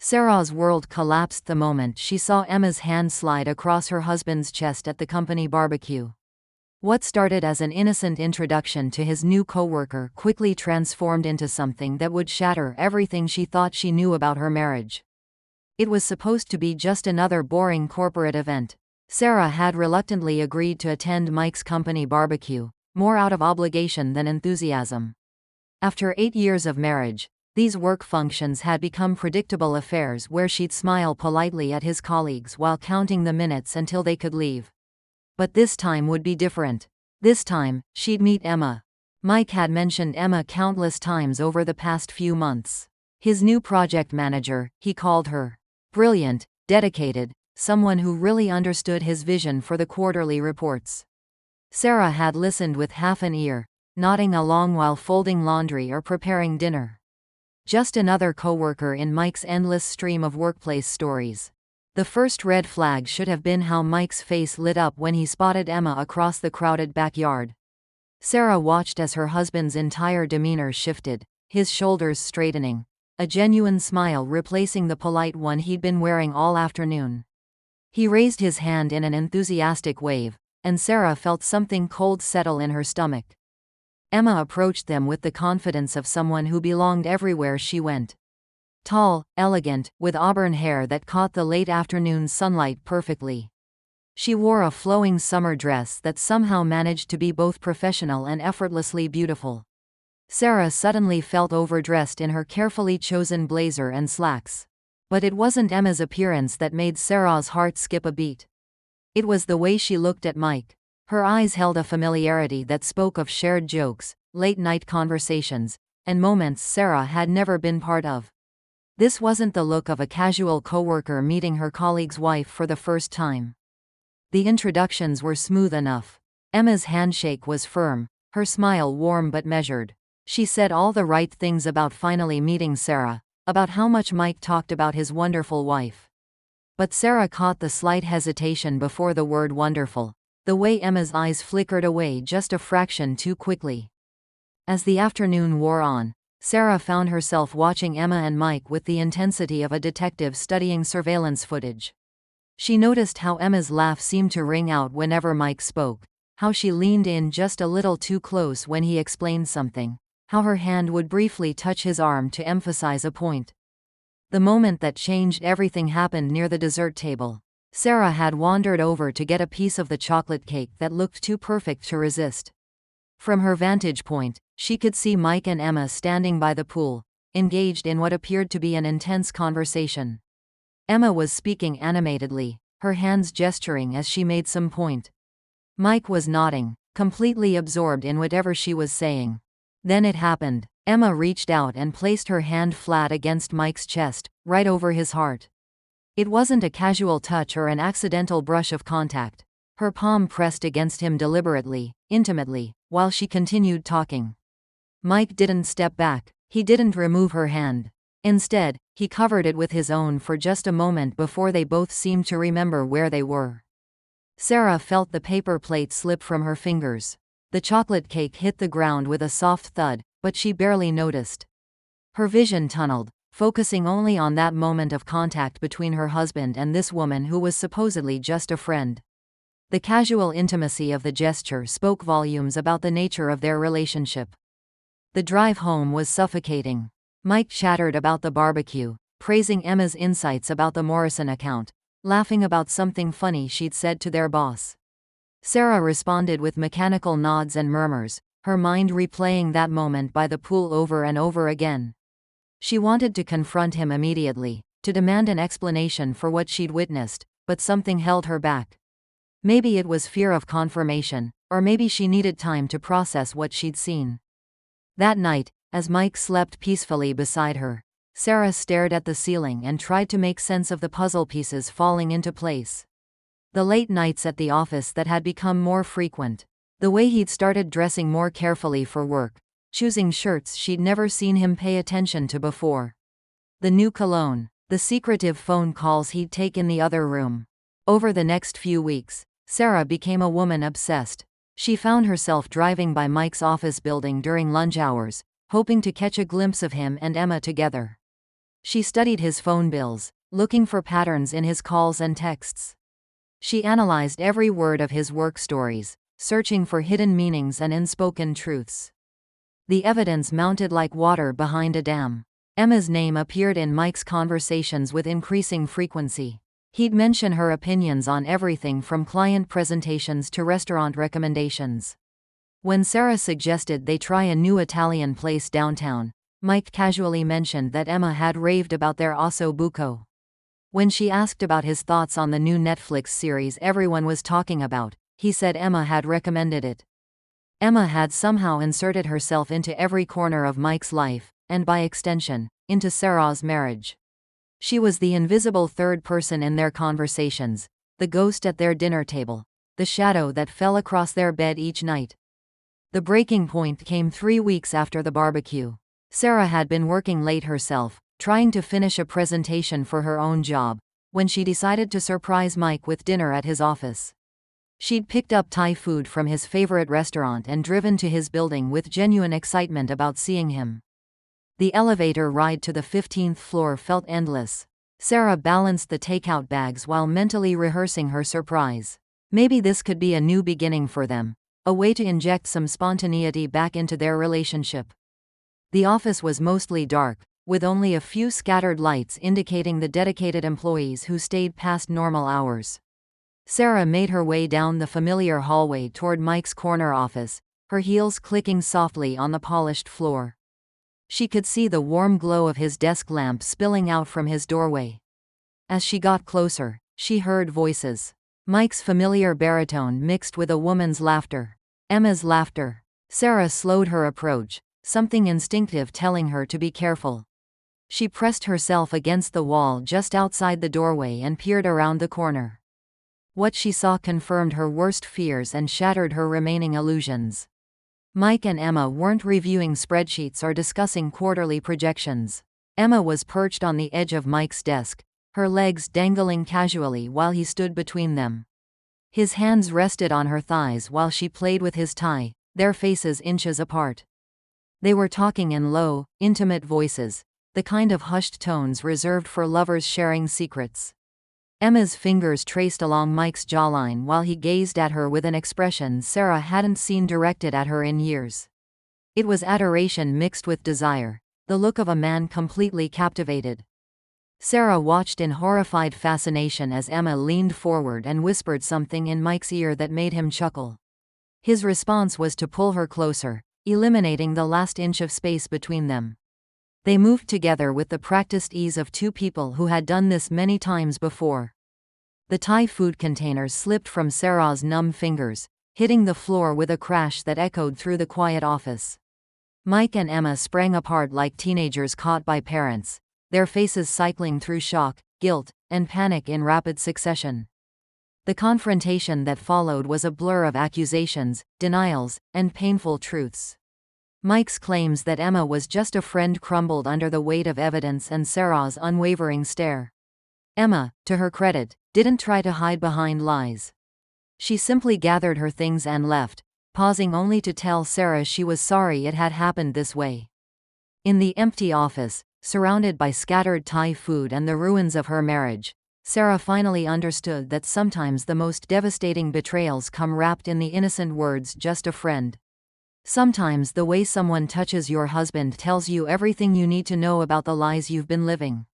Sarah's world collapsed the moment she saw Emma's hand slide across her husband's chest at the company barbecue. What started as an innocent introduction to his new coworker quickly transformed into something that would shatter everything she thought she knew about her marriage. It was supposed to be just another boring corporate event. Sarah had reluctantly agreed to attend Mike's company barbecue, more out of obligation than enthusiasm. After 8 years of marriage, these work functions had become predictable affairs where she'd smile politely at his colleagues while counting the minutes until they could leave. But this time would be different. This time, she'd meet Emma. Mike had mentioned Emma countless times over the past few months. His new project manager, he called her. Brilliant, dedicated, someone who really understood his vision for the quarterly reports. Sarah had listened with half an ear, nodding along while folding laundry or preparing dinner. Just another coworker in Mike's endless stream of workplace stories. The first red flag should have been how Mike's face lit up when he spotted Emma across the crowded backyard. Sarah watched as her husband's entire demeanor shifted, his shoulders straightening, a genuine smile replacing the polite one he'd been wearing all afternoon. He raised his hand in an enthusiastic wave, and Sarah felt something cold settle in her stomach. Emma approached them with the confidence of someone who belonged everywhere she went. Tall, elegant, with auburn hair that caught the late afternoon sunlight perfectly. She wore a flowing summer dress that somehow managed to be both professional and effortlessly beautiful. Sarah suddenly felt overdressed in her carefully chosen blazer and slacks. But it wasn't Emma's appearance that made Sarah's heart skip a beat. It was the way she looked at Mike. Her eyes held a familiarity that spoke of shared jokes, late-night conversations, and moments Sarah had never been part of. This wasn't the look of a casual coworker meeting her colleague's wife for the first time. The introductions were smooth enough. Emma's handshake was firm, her smile warm but measured. She said all the right things about finally meeting Sarah, about how much Mike talked about his wonderful wife. But Sarah caught the slight hesitation before the word wonderful, the way Emma's eyes flickered away just a fraction too quickly. As the afternoon wore on, Sarah found herself watching Emma and Mike with the intensity of a detective studying surveillance footage. She noticed how Emma's laugh seemed to ring out whenever Mike spoke, how she leaned in just a little too close when he explained something, how her hand would briefly touch his arm to emphasize a point. The moment that changed everything happened near the dessert table. Sarah had wandered over to get a piece of the chocolate cake that looked too perfect to resist. From her vantage point, she could see Mike and Emma standing by the pool, engaged in what appeared to be an intense conversation. Emma was speaking animatedly, her hands gesturing as she made some point. Mike was nodding, completely absorbed in whatever she was saying. Then it happened. Emma reached out and placed her hand flat against Mike's chest, right over his heart. It wasn't a casual touch or an accidental brush of contact. Her palm pressed against him deliberately, intimately, while she continued talking. Mike didn't step back. He didn't remove her hand. Instead, he covered it with his own for just a moment before they both seemed to remember where they were. Sarah felt the paper plate slip from her fingers. The chocolate cake hit the ground with a soft thud, but she barely noticed. Her vision tunneled, focusing only on that moment of contact between her husband and this woman who was supposedly just a friend. The casual intimacy of the gesture spoke volumes about the nature of their relationship. The drive home was suffocating. Mike chattered about the barbecue, praising Emma's insights about the Morrison account, laughing about something funny she'd said to their boss. Sarah responded with mechanical nods and murmurs, her mind replaying that moment by the pool over and over again. She wanted to confront him immediately, to demand an explanation for what she'd witnessed, but something held her back. Maybe it was fear of confirmation, or maybe she needed time to process what she'd seen. That night, as Mike slept peacefully beside her, Sarah stared at the ceiling and tried to make sense of the puzzle pieces falling into place. The late nights at the office that had become more frequent. The way he'd started dressing more carefully for work, choosing shirts she'd never seen him pay attention to before. The new cologne, the secretive phone calls he'd take in the other room. Over the next few weeks, Sarah became a woman obsessed. She found herself driving by Mike's office building during lunch hours, hoping to catch a glimpse of him and Emma together. She studied his phone bills, looking for patterns in his calls and texts. She analyzed every word of his work stories, searching for hidden meanings and unspoken truths. The evidence mounted like water behind a dam. Emma's name appeared in Mike's conversations with increasing frequency. He'd mention her opinions on everything from client presentations to restaurant recommendations. When Sarah suggested they try a new Italian place downtown, Mike casually mentioned that Emma had raved about their osso buco. When she asked about his thoughts on the new Netflix series everyone was talking about, he said Emma had recommended it. Emma had somehow inserted herself into every corner of Mike's life, and by extension, into Sarah's marriage. She was the invisible third person in their conversations, the ghost at their dinner table, the shadow that fell across their bed each night. The breaking point came 3 weeks after the barbecue. Sarah had been working late herself, trying to finish a presentation for her own job, when she decided to surprise Mike with dinner at his office. She'd picked up Thai food from his favorite restaurant and driven to his building with genuine excitement about seeing him. The elevator ride to the 15th floor felt endless. Sarah balanced the takeout bags while mentally rehearsing her surprise. Maybe this could be a new beginning for them, a way to inject some spontaneity back into their relationship. The office was mostly dark, with only a few scattered lights indicating the dedicated employees who stayed past normal hours. Sarah made her way down the familiar hallway toward Mike's corner office, her heels clicking softly on the polished floor. She could see the warm glow of his desk lamp spilling out from his doorway. As she got closer, she heard voices. Mike's familiar baritone mixed with a woman's laughter. Emma's laughter. Sarah slowed her approach, something instinctive telling her to be careful. She pressed herself against the wall just outside the doorway and peered around the corner. What she saw confirmed her worst fears and shattered her remaining illusions. Mike and Emma weren't reviewing spreadsheets or discussing quarterly projections. Emma was perched on the edge of Mike's desk, her legs dangling casually while he stood between them. His hands rested on her thighs while she played with his tie, their faces inches apart. They were talking in low, intimate voices, the kind of hushed tones reserved for lovers sharing secrets. Emma's fingers traced along Mike's jawline while he gazed at her with an expression Sarah hadn't seen directed at her in years. It was adoration mixed with desire, the look of a man completely captivated. Sarah watched in horrified fascination as Emma leaned forward and whispered something in Mike's ear that made him chuckle. His response was to pull her closer, eliminating the last inch of space between them. They moved together with the practiced ease of two people who had done this many times before. The Thai food containers slipped from Sarah's numb fingers, hitting the floor with a crash that echoed through the quiet office. Mike and Emma sprang apart like teenagers caught by parents, their faces cycling through shock, guilt, and panic in rapid succession. The confrontation that followed was a blur of accusations, denials, and painful truths. Mike's claims that Emma was just a friend crumbled under the weight of evidence and Sarah's unwavering stare. Emma, to her credit, didn't try to hide behind lies. She simply gathered her things and left, pausing only to tell Sarah she was sorry it had happened this way. In the empty office, surrounded by scattered Thai food and the ruins of her marriage, Sarah finally understood that sometimes the most devastating betrayals come wrapped in the innocent words "just a friend." Sometimes the way someone touches your husband tells you everything you need to know about the lies you've been living.